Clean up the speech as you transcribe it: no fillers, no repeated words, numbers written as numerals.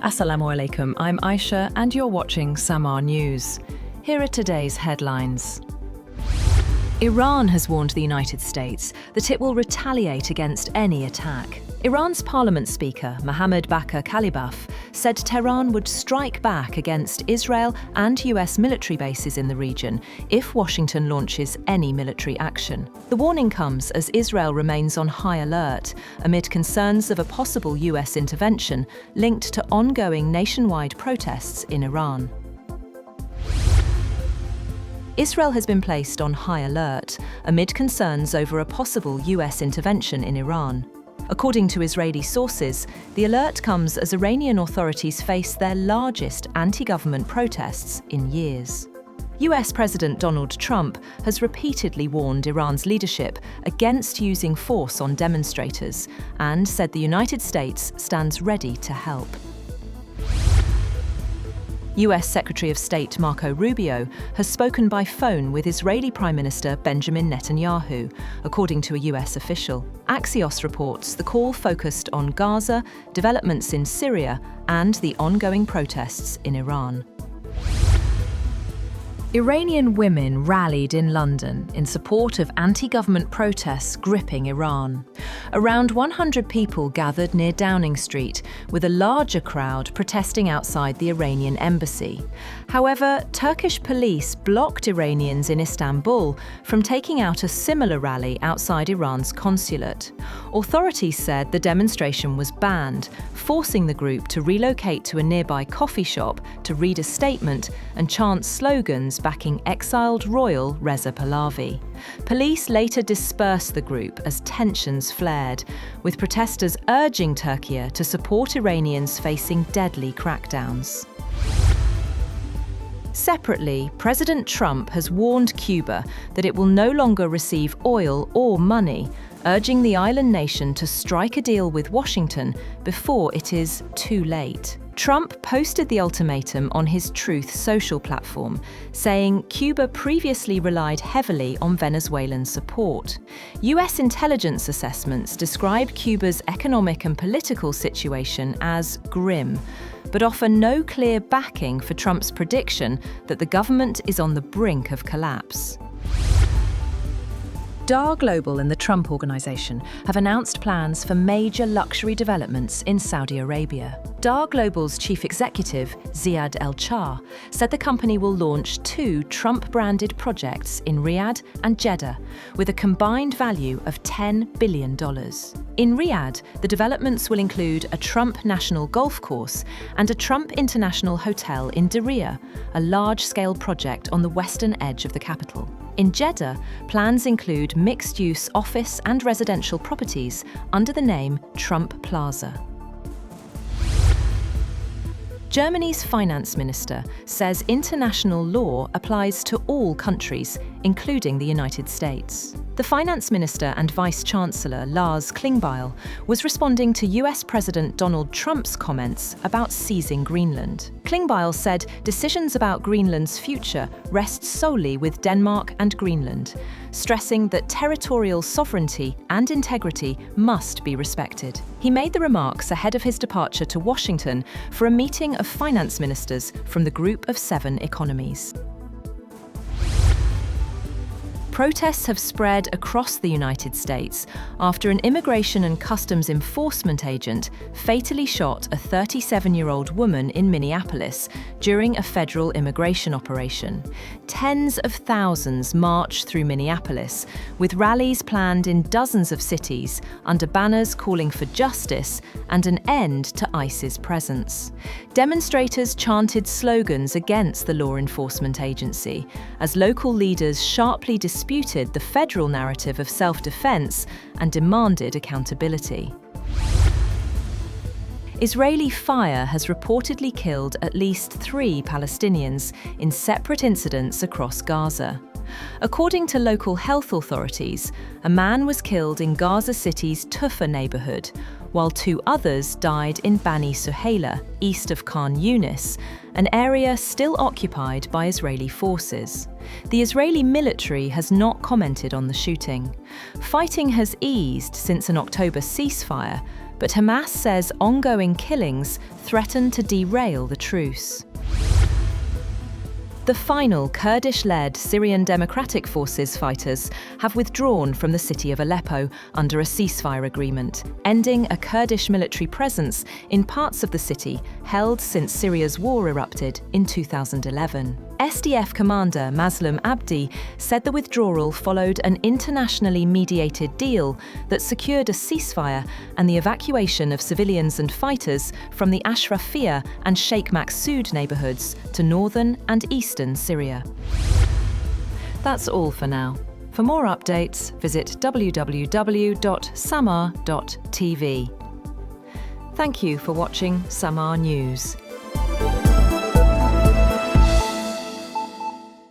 Assalamu alaikum, I'm Aisha and you're watching Samaa News. Here are today's headlines. Iran has warned the United States that it will retaliate against any attack. Iran's parliament speaker, Mohammad Bakr Kalibaf, said Tehran would strike back against Israel and U.S. military bases in the region if Washington launches any military action. The warning comes as Israel remains on high alert amid concerns of a possible U.S. intervention linked to ongoing nationwide protests in Iran. Israel has been placed on high alert amid concerns over a possible U.S. intervention in Iran. According to Israeli sources, the alert comes as Iranian authorities face their largest anti-government protests in years. US President Donald Trump has repeatedly warned Iran's leadership against using force on demonstrators and said the United States stands ready to help. US Secretary of State Marco Rubio has spoken by phone with Israeli Prime Minister Benjamin Netanyahu, according to a US official. Axios reports the call focused on Gaza, developments in Syria, and the ongoing protests in Iran. Iranian women rallied in London in support of anti-government protests gripping Iran. Around 100 people gathered near Downing Street, with a larger crowd protesting outside the Iranian embassy. However, Turkish police blocked Iranians in Istanbul from taking out a similar rally outside Iran's consulate. Authorities said the demonstration was banned, forcing the group to relocate to a nearby coffee shop to read a statement and chant slogans backing exiled royal Reza Pahlavi. Police later dispersed the group as tensions flared, with protesters urging Turkiye to support Iranians facing deadly crackdowns. Separately, President Trump has warned Cuba that it will no longer receive oil or money, urging the island nation to strike a deal with Washington before it is too late. Trump posted the ultimatum on his Truth Social platform, saying Cuba previously relied heavily on Venezuelan support. US intelligence assessments describe Cuba's economic and political situation as grim, but offer no clear backing for Trump's prediction that the government is on the brink of collapse. Dar Global and the Trump Organization have announced plans for major luxury developments in Saudi Arabia. Dar Global's chief executive, Ziad El-Char, said the company will launch 2 Trump-branded projects in Riyadh and Jeddah, with a combined value of $10 billion. In Riyadh, the developments will include a Trump National Golf Course and a Trump International Hotel in Diriyah, a large-scale project on the western edge of the capital. In Jeddah, plans include mixed-use office and residential properties under the name Trump Plaza. Germany's finance minister says international law applies to all countries, including the United States. The finance minister and vice-chancellor Lars Klingbeil was responding to US President Donald Trump's comments about seizing Greenland. Klingbeil said decisions about Greenland's future rest solely with Denmark and Greenland, stressing that territorial sovereignty and integrity must be respected. He made the remarks ahead of his departure to Washington for a meeting of finance ministers from the Group of 7 economies. Protests have spread across the United States after an immigration and customs enforcement agent fatally shot a 37-year-old woman in Minneapolis during a federal immigration operation. Tens of thousands marched through Minneapolis, with rallies planned in dozens of cities under banners calling for justice and an end to ICE's presence. Demonstrators chanted slogans against the law enforcement agency as local leaders sharply disputed the federal narrative of self-defense and demanded accountability. Israeli fire has reportedly killed at least 3 Palestinians in separate incidents across Gaza. According to local health authorities, a man was killed in Gaza City's Tufa neighborhood, while 2 others died in Bani Suhaila, east of Khan Yunis, an area still occupied by Israeli forces. The Israeli military has not commented on the shooting. Fighting has eased since an October ceasefire, But Hamas says ongoing killings threaten to derail the truce. The final Kurdish-led Syrian Democratic Forces fighters have withdrawn from the city of Aleppo under a ceasefire agreement, ending a Kurdish military presence in parts of the city held since Syria's war erupted in 2011. SDF commander Mazlum Abdi said the withdrawal followed an internationally mediated deal that secured a ceasefire and the evacuation of civilians and fighters from the Ashrafiyah and Sheikh Maqsood neighborhoods to northern and eastern Syria. That's all for now. For more updates, visit www.samaa.tv. Thank you for watching Samaa News.